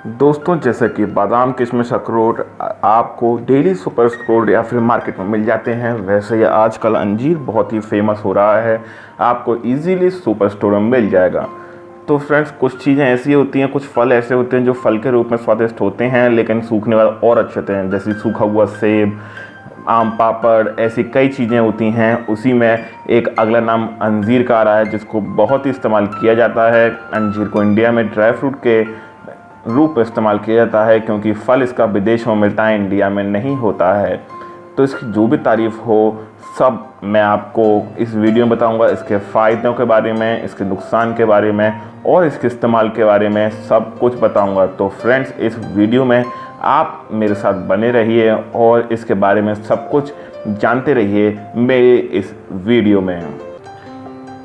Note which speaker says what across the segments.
Speaker 1: दोस्तों, जैसे कि बादाम, किशमिश, अखरोट आपको डेली सुपर स्टोर या फिर मार्केट में मिल जाते हैं, वैसे ही आजकल अंजीर बहुत ही फेमस हो रहा है। आपको इजीली सुपर स्टोर में मिल जाएगा। तो फ्रेंड्स, कुछ चीज़ें ऐसी होती हैं, कुछ फल ऐसे होते हैं जो फल के रूप में स्वादिष्ट होते हैं, लेकिन सूखने वाले और अच्छे होते हैं। जैसे सूखा हुआ सेब, आम पापड़, ऐसी कई चीज़ें होती हैं। उसी में एक अगला नाम अंजीर का आ रहा है, जिसको बहुत ही इस्तेमाल किया जाता है। अंजीर को इंडिया में ड्राई फ्रूट के रूप में इस्तेमाल किया जाता है, क्योंकि फल इसका विदेशों में मिलता है, इंडिया में नहीं होता है। तो इसकी जो भी तारीफ़ हो सब मैं आपको इस वीडियो में बताऊंगा। इसके फ़ायदों के बारे में, इसके नुकसान के बारे में और इसके इस्तेमाल के बारे में सब कुछ बताऊंगा। तो फ्रेंड्स, इस वीडियो में आप मेरे साथ बने रहिए और इसके बारे में सब कुछ जानते रहिए मेरे इस वीडियो में।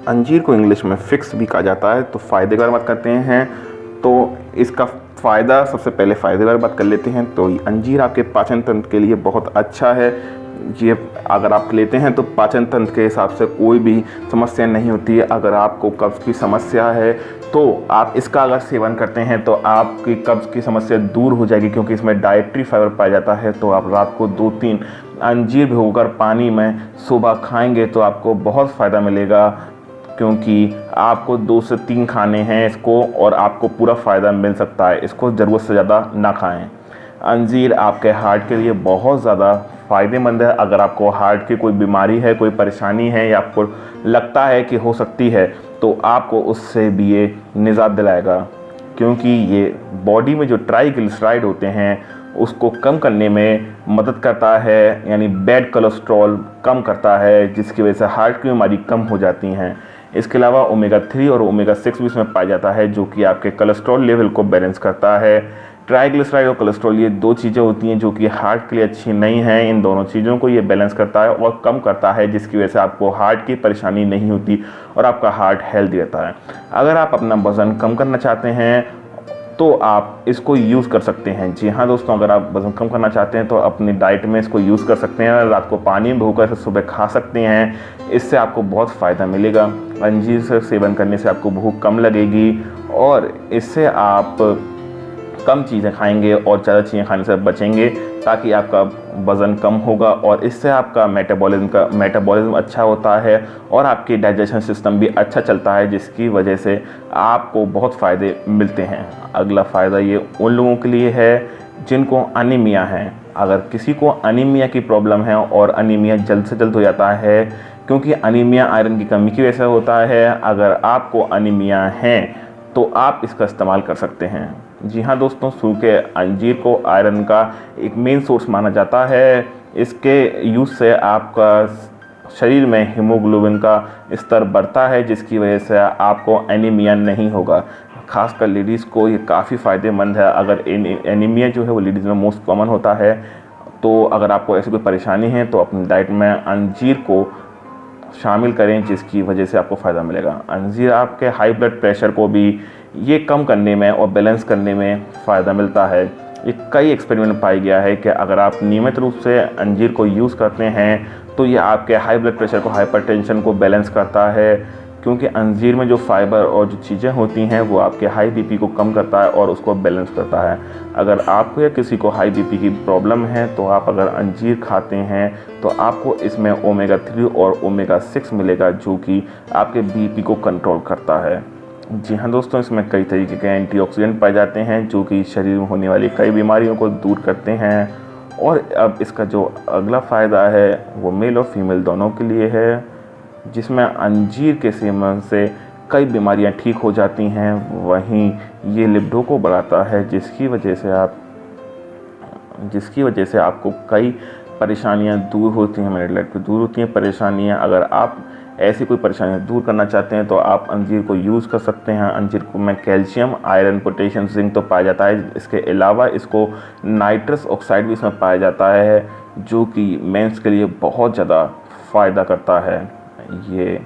Speaker 1: अंजीर को इंग्लिश में फिक्स भी कहा जाता है। तो फ़ायदे की बारे में बात करते हैं। तो इसका फ़ायदा, सबसे पहले फ़ायदे की बात कर लेते हैं। तो अंजीर आपके पाचन तंत्र के लिए बहुत अच्छा है। ये अगर आप लेते हैं तो पाचन तंत्र के हिसाब से कोई भी समस्या नहीं होती है। अगर आपको कब्ज़ की समस्या है तो आप इसका अगर सेवन करते हैं तो आपकी कब्ज़ की समस्या दूर हो जाएगी, क्योंकि इसमें डाइट्री फाइबर पाया जाता है। तो आप रात को 2-3 अंजीर भिगोकर पानी में सुबह खाएंगे तो आपको बहुत फ़ायदा मिलेगा, क्योंकि आपको 2 से 3 खाने हैं इसको और आपको पूरा फ़ायदा मिल सकता है। इसको ज़रूरत से ज़्यादा ना खाएं। अंजीर आपके हार्ट के लिए बहुत ज़्यादा फ़ायदेमंद है। अगर आपको हार्ट की कोई बीमारी है, कोई परेशानी है या आपको लगता है कि हो सकती है, तो आपको उससे भी ये निजात दिलाएगा, क्योंकि ये बॉडी में जो ट्राइग्लिसराइड होते हैं उसको कम करने में मदद करता है, यानी बैड कोलेस्ट्रॉल कम करता है, जिसकी वजह से हार्ट की बीमारी कम हो जाती हैं। इसके अलावा ओमेगा 3 और ओमेगा 6 भी इसमें पाया जाता है, जो कि आपके कोलेस्ट्रॉल लेवल को बैलेंस करता है। ट्राइग्लिसराइड और कोलेस्ट्रॉल ये 2 चीज़ें होती हैं जो कि हार्ट के लिए अच्छी नहीं हैं। इन दोनों चीज़ों को ये बैलेंस करता है और कम करता है, जिसकी वजह से आपको हार्ट की परेशानी नहीं होती और आपका हार्ट हेल्दी रहता है। अगर आप अपना वज़न कम करना चाहते हैं तो आप इसको यूज़ कर सकते हैं। जी हाँ दोस्तों, अगर आप वज़न कम करना चाहते हैं तो अपनी डाइट में इसको यूज़ कर सकते हैं। रात को पानी में भिगोकर इसे सुबह खा सकते हैं। इससे आपको बहुत फ़ायदा मिलेगा। अंजीर से सेवन करने से आपको भूख कम लगेगी और इससे आप कम चीज़ें खाएंगे और ज़्यादा चीज़ें खाने से बचेंगे, ताकि आपका वज़न कम होगा और इससे आपका मेटाबॉलिज्म अच्छा होता है और आपकी डाइजेशन सिस्टम भी अच्छा चलता है, जिसकी वजह से आपको बहुत फ़ायदे मिलते हैं। अगला फ़ायदा ये उन लोगों के लिए है जिनको अनीमिया है। अगर किसी को अनीमिया की प्रॉब्लम है, और अनीमिया जल्द से जल्द हो जाता है क्योंकि अनीमिया आयरन की कमी की वजह से होता है। अगर आपको अनीमिया है तो आप इसका इस्तेमाल कर सकते हैं। जी हाँ दोस्तों, सूखे अंजीर को आयरन का एक मेन सोर्स माना जाता है। इसके यूज़ से आपका शरीर में हीमोग्लोबिन का स्तर बढ़ता है, जिसकी वजह से आपको एनीमिया नहीं होगा। खासकर लेडीज़ को ये काफ़ी फ़ायदेमंद है। अगर एनीमिया जो है वो लेडीज़ में मोस्ट कॉमन होता है, तो अगर आपको ऐसी कोई परेशानी है तो अपनी डाइट में अंजीर को शामिल करें, जिसकी वजह से आपको फ़ायदा मिलेगा। अंजीर आपके हाई ब्लड प्रेशर को भी ये कम करने में और बैलेंस करने में फ़ायदा मिलता है। ये कई एक्सपेरिमेंट में पाया गया है कि अगर आप नियमित रूप से अंजीर को यूज़ करते हैं तो ये आपके हाई ब्लड प्रेशर को, हाइपरटेंशन को बैलेंस करता है, क्योंकि अंजीर में जो फाइबर और जो चीज़ें होती हैं वो आपके हाई बीपी को कम करता है और उसको बैलेंस करता है। अगर आपको या किसी को हाई बीपी की प्रॉब्लम है तो आप अगर अंजीर खाते हैं तो आपको इसमें ओमेगा 3 और ओमेगा 6 मिलेगा, जो कि आपके बीपी को कंट्रोल करता है। जी हाँ दोस्तों, इसमें कई तरीके के एंटीऑक्सीडेंट पाए जाते हैं जो कि शरीर में होने वाली कई बीमारियों को दूर करते हैं। और अब इसका जो अगला फ़ायदा है वो मेल और फीमेल दोनों के लिए है, जिसमें अंजीर के सेवन से कई बीमारियां ठीक हो जाती हैं। वहीं ये लिबिडो को बढ़ाता है, जिसकी वजह से आपको कई परेशानियां दूर होती हैं, मैरिड लाइफ में दूर होती हैं परेशानियां। अगर आप ऐसी कोई परेशानियां दूर करना चाहते हैं तो आप अंजीर को यूज़ कर सकते हैं। अंजीर को में कैल्शियम, आयरन, पोटेशियम, जिंक तो पाया जाता है। इसके अलावा इसको नाइट्रस ऑक्साइड भी इसमें पाया जाता है, जो कि मेंस के लिए बहुत ज़्यादा फ़ायदा करता है। ये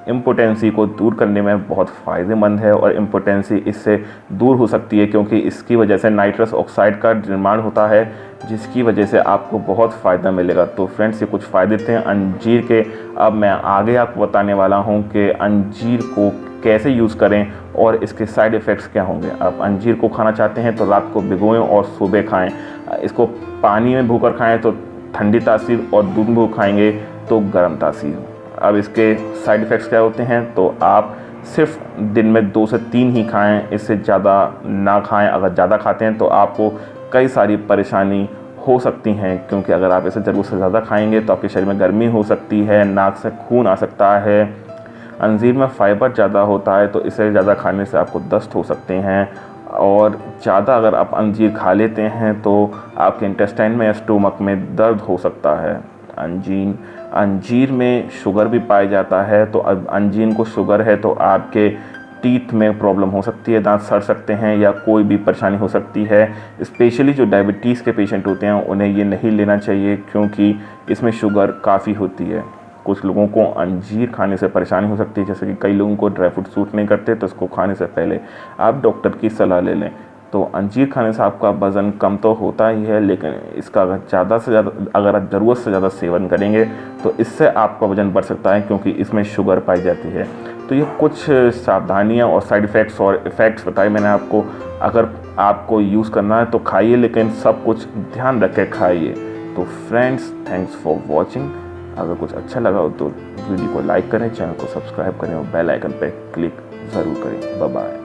Speaker 1: इम्पोटेंसी को दूर करने में बहुत फ़ायदेमंद है और इम्पोटेंसी इससे दूर हो सकती है, क्योंकि इसकी वजह से नाइट्रस ऑक्साइड का निर्माण होता है, जिसकी वजह से आपको बहुत फ़ायदा मिलेगा। तो फ्रेंड्स, ये कुछ फ़ायदे थे अंजीर के। अब मैं आगे आपको बताने वाला हूँ कि अंजीर को कैसे यूज़ करें और इसके साइड इफ़ेक्ट्स क्या होंगे। आप अंजीर को खाना चाहते हैं तो रात को भिगोएं और सुबह खाएं। इसको पानी में भूनकर खाएं तो ठंडी तासीर और दूध में खाएंगे तो गर्म तासीर। अब इसके साइड इफ़ेक्ट्स क्या होते हैं, तो आप सिर्फ दिन में 2 से 3 ही खाएं, इससे ज़्यादा ना खाएं। अगर ज़्यादा खाते हैं तो आपको कई सारी परेशानी हो सकती हैं, क्योंकि अगर आप इसे ज़रूरत से ज़्यादा खाएंगे तो आपके शरीर में गर्मी हो सकती है, नाक से खून आ सकता है। अंजीर में फाइबर ज़्यादा होता है तो इसे ज़्यादा खाने से आपको दस्त हो सकते हैं, और ज़्यादा अगर आप अंजीर खा लेते हैं तो आपके इंटेस्टाइन में या स्टोमक में दर्द हो सकता है। अंजीर में शुगर भी पाया जाता है, तो अब अंजीर को शुगर है तो आपके टीथ में प्रॉब्लम हो सकती है, दांत सड़ सकते हैं या कोई भी परेशानी हो सकती है। स्पेशली जो डायबिटीज़ के पेशेंट होते हैं उन्हें ये नहीं लेना चाहिए, क्योंकि इसमें शुगर काफ़ी होती है। कुछ लोगों को अंजीर खाने से परेशानी हो सकती है, जैसे कि कई लोगों को ड्राई फ्रूट सूट नहीं करते, तो इसको खाने से पहले आप डॉक्टर की सलाह ले लें। तो अंजीर खाने से आपका वज़न कम तो होता ही है, लेकिन इसका अगर आप ज़रूरत से ज़्यादा सेवन करेंगे तो इससे आपका वज़न बढ़ सकता है, क्योंकि इसमें शुगर पाई जाती है। तो ये कुछ सावधानियाँ और साइड इफ़ेक्ट्स और इफ़ेक्ट्स बताए मैंने आपको। अगर आपको यूज़ करना है तो खाइए, लेकिन सब कुछ ध्यान रख के खाइए। तो फ्रेंड्स, थैंक्स फॉर वॉचिंग। अगर कुछ अच्छा लगा हो तो वीडियो को लाइक करें, चैनल को सब्सक्राइब करें और बेल आइकन पर क्लिक ज़रूर करें। Bye bye.